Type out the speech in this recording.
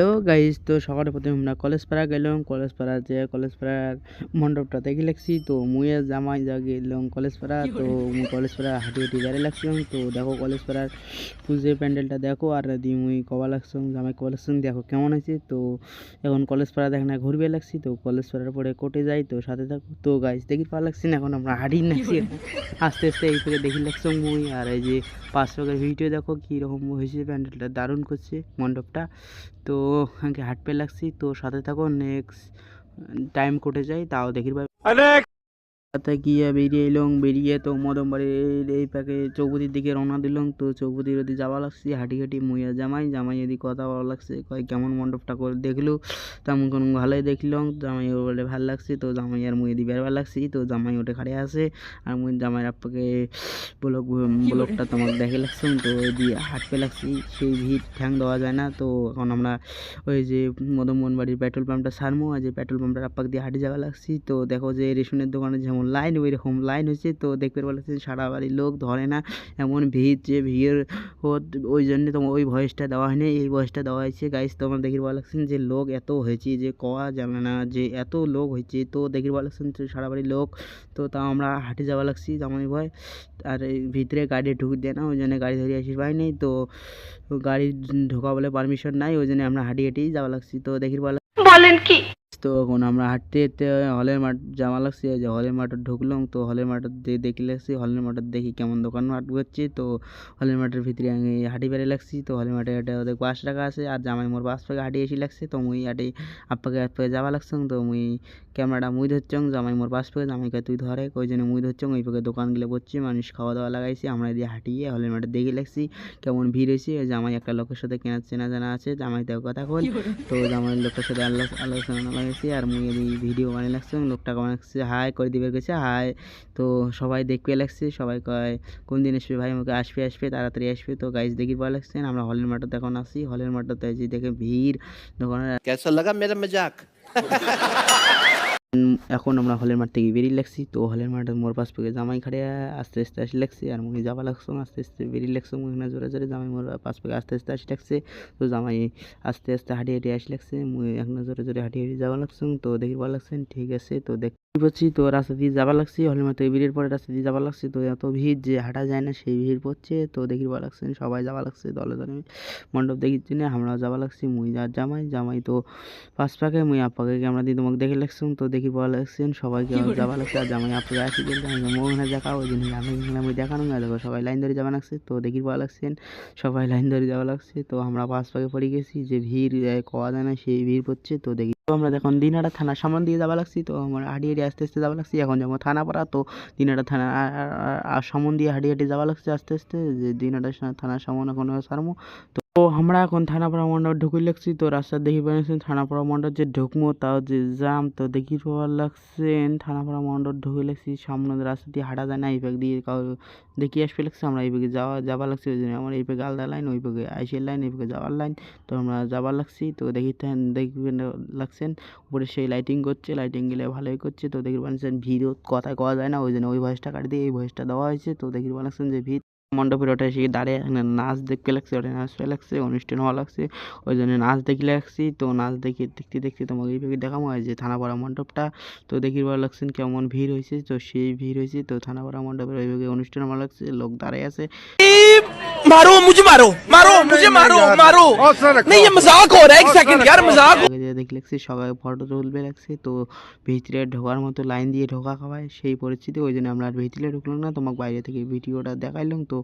তো গাইস তো সকালে প্রথমে আমরা কলেজ পাড়া গেলাম। কলেজ পাড়া যে কলেজ পাড়ার মণ্ডপটা দেখে লাগছি। তো মুয়ে জামাই যা গেলাম কলেজ পাড়া। তো মুই কলেজ পাড়া হাঁটি হাঁটি বেড়ে লাগছিলাম। তো দেখো কলেজ পাড়ার পুজোর প্যান্ডেলটা দেখো আর দি মুই কবা লাগছিলাম জামাই কবা লাগছিলাম দেখো কেমন আছে। তো এখন কলেজ পাড়া দেখ না ঘুরবে লাগছি। তো কলেজ পাড়ার পরে কোটে যাই। তো সাথে থাকো তো গাইস দেখি পাওয়া লাগছি না। এখন আমরা হাঁটি নাচছি আস্তে আস্তে এই থেকে দেখি লাগছিলাম মুই। আর এই যে 5 ভিডিও দেখো কীরকম হয়েছে, প্যান্ডেলটা দারুণ করছে মণ্ডপটা। তো আগে হাঁটতে লাগছি। তো সাথে থাকো নেক্সট টাইম কোটে যাই তাও দেখির ভাই রাতে গিয়ে বেরিয়ে এলাম। বেরিয়ে তো মদনবাড়ির এই পাকে চৌপতির দিকে রওনা দিলাম। তো চৌপতির ওদিকে যাওয়া লাগছে হাঁটি হাঁটি মুইয়া জামাই এদিকে কথা বলা লাগছে কয় কেমন মণ্ডপটা করে দেখলো। তেমন কোনো ভালোই দেখলাম। জামাই বলে ভালো লাগছে। তো জামাই আর মুই এদিকে বেরবার লাগছি। তো জামাই ওটা খাড়ে আছে আর মুই জামাইয়ের আপ্পাকে ব্লগটা তোমাকে দেখে লাগছিলাম। তো ওই দিয়ে হাঁটতে লাগছি, সেই ভিড় ঠ্যাং দেওয়া যায় না। তো এখন আমরা ওই যে মদন বাড়ির পেট্রোল পাম্পটা ছাড়মো আর যে পেট্রোল পাম্পটার আপ্পাক দিয়ে হাঁটি যাওয়া লাগছি। তো দেখো যে রেশনের দোকানে যেমন লাইন ওই রকম লাইন হয়েছে। তো দেখতে পাচ্ছি সারা বাড়ির লোক ধরে না এমন ভিড়, যে ভিড় ওই জন্য তোমার ওই ভয়েসটা দেওয়া হয়নি, এই ভয়েসটা দেওয়া হয়েছে। গাইস তোমার দেখি ভালো লাগছে যে লোক এত হয়েছে যে কওয়া যাবে না যে এত লোক হয়েছে। তো দেখি ভালো লাগছে সারা বাড়ির লোক। তো তাও আমরা হাঁটে যাওয়া লাগছি জামাই ভয়। আর এই ভিতরে গাড়ি ঢুকে দেয় না, ওই জন্য গাড়ি ধরে আসি পাই নেই। তো গাড়ি ঢোকা বলে পারমিশন নাই, ওই জন্য আমরা হাঁটি হাঁটেই যাওয়া লাগছি। তো দেখি ভালো বলেন কি? তো এখন আমরা হাঁটতে হাঁটতে হলের মাঠ যাওয়া লাগছে। যে হলের মাঠে ঢুকলাম। তো হলের মাঠে দেখি লাগছি, হলের মাঠে দেখি কেমন দোকান মাঠ করছে। তো হলের মাঠের ভিতরে আমি হাঁটি বেড়ে লাগছি। তো হলের মাঠে হাঁটে ওদের 5 টাকা আছে আর জামাই মোর 5 টাকা হাঁটি এসে লাগছে। তো মুই হাঁটি আপ্পাকে যাওয়া লাগছে। তো মুই ক্যামেরাটা মুই ধরছং, জামাই মোর 5 টাকা, জামাইকে তুই ধরে ওই জন্য মুই ধরছং। ওই পাকে দোকানগুলো করছে, মানুষ খাওয়া দাওয়া লাগাইছে। আমরা দিয়ে হাঁটিয়ে হলের মাঠে দেখে লাগছি কেমন ভিড় হয়েছে। জামাই একটা লোকের সাথে চেনা জানা আছে, জামাই তাও কথা কল। তো জামাই লোকটার সাথে আলোচনা লাগাইছি আর মুই ভিডিও বানিয়ে লাগছে। লোকটা কেমন লাগছে হাই করে দিবে গেছে হাই। তো সবাই দেখতে লাগছে, সবাই কয় কোন দিন আসবে ভাই, আমাকে আসবে তাড়াতাড়ি আসবে। তো গাইজ দেখি ভালো লাগছে। আমরা হলের মাঠে এখন আসি, হলের মাঠে যে দেখে ভিড় দোকানের। कैसा लगा मेरा मजाक? এখন আমরা হলের মাঠ থেকে বেরিয়ে লাগছি। তো হলের মাঠে মোর 5 টাকা জামাই খাড়ে আস্তে আস্তে আসি লাগছে আর মুই যাবা লাগছো আস্তে আস্তে বেরিয়ে লাগছো। মুই না জোরে জোরে জামাই মোর 5 টাকা আস্তে আস্তে আসি লাগছে। তো জামাই আস্তে আস্তে হাঁটি হাঁটি আসি লাগছে, মুই এখন জোরে জোরে হাঁটি হাঁটি যাওয়া লাগছো। তো দেখি ভালো লাগছে ঠিক আছে। তো দেখতে পাচ্ছি তো রাস্তা দিয়ে যাবা লাগছি, হলের মাঠে বেরিয়ে পরে রাস্তা দিয়ে যাবা লাগছে। তো এত ভিড় যে হাঁটা যায় না সেই ভিড় পড়ছে। তো দেখি ভালো লাগছে সবাই যাওয়া লাগছে দলে দলে মণ্ডপ দেখিচ্ছি না, আমরাও যাওয়া লাগছি মুই আর জামাই। তো 5 টাকা মুই আপ্পাকে ক্যামেরা দিয়ে তোমাকে দেখে লাগছি। তো দেখি ভালো লাগছেন সবাইকে যাওয়া লাগছে আর জামাই আপনাকে আসি গেলে মোহনে দেখা ওই জন্য আমি দেখানো না দেখো সবাই লাইন ধরে যাওয়া লাগছে। তো দেখি ভালো লাগছেন সবাই লাইন ধরে যাওয়া লাগছে। তো আমরা 5 টাকা পড়ে গেছি, যে ভিড় কওয়া যায় না সেই ভিড় পড়ছে। তো দেখি তো আমরা এখন দিনহাটা থানার সামনে দিয়ে যাওয়া লাগছি। তো আমরা হাঁটি হাঁটি আস্তে আস্তে যাওয়া লাগছি। এখন যেমন থানা পাড়া, তো দিনহাটা থানা আর সামন দিয়ে হাঁটি হাঁটি যাওয়া লাগছে আস্তে আস্তে, যে দিনহাটা থানার সামনে এখন সারমো। তো আমরা এখন থানাপাড়া মন্ডপ ঢুকে লাগছি। তো রাস্তা দেখি পাচ্ছেন থানাপাড়া মন্ডপ যে ঢুকমো তাও যে জাম। তো দেখি ভালো লাগছেন থানাপাড়া মন্ডপ ঢুকে লাগছি, সামনে রাস্তা দিয়ে হাঁটা যায় না, এই পাক দিয়ে কাউ দেখি আসবে লাগছে। আমরা এই পাকে যাওয়া লাগছে, ওই জন্য আমার এই পাকে আলাদা লাইন, ওই পাকে আইসের লাইন, এই পাকে যাওয়ার লাইন। তো আমরা যাবার লাগছি। তো দেখবেন লাগছেন উপরে সেই লাইটিং করছে, লাইটিং গেলে ভালোই করছে। তো দেখি পাচ্ছেন ভিড়ও কথায় কওয়া যায় না, ওই জন্য ওই ভয়েসটা কাটি দিয়ে এই ভয়েসটা দেওয়া হয়েছে। তো দেখি পাচ্ছেন যে ভিড় মণ্ডপের ওটা এসে দাঁড়িয়ে নাচ দেখতে লাগছে, ওটা নাচতে লাগছে, অনুষ্ঠান হওয়া লাগছে, ওই জন্য নাচ দেখে লাগছি। তো নাচ দেখতে দেখতে তোমাকে এইভাবে দেখানো হয় যে থানাপাড়া মণ্ডপটা। তো দেখি ভালো লাগছেন কেমন ভিড় হয়েছে। তো সেই ভিড় হয়েছে তো থানাপাড়া মণ্ডপের ওইভাবে অনুষ্ঠান ভালো লাগছে, লোক দাঁড়িয়ে আছে। मारो मुझे मारो नहीं ये मजाक हो रहा है, एक सेकंड यार मजाक। দেখে লাগছে সবাই ফটো তুলবে লাগছে। তো ভিতরে ঢোকার মতো লাইন দিয়ে ঢোকা খাওয়ায় সেই পরিস্থিতি, ওই জন্য আমরা আর ভিতরে ঢুকলাম না, তোমাকে বাইরে থেকে ভিডিওটা দেখাইলাম। তো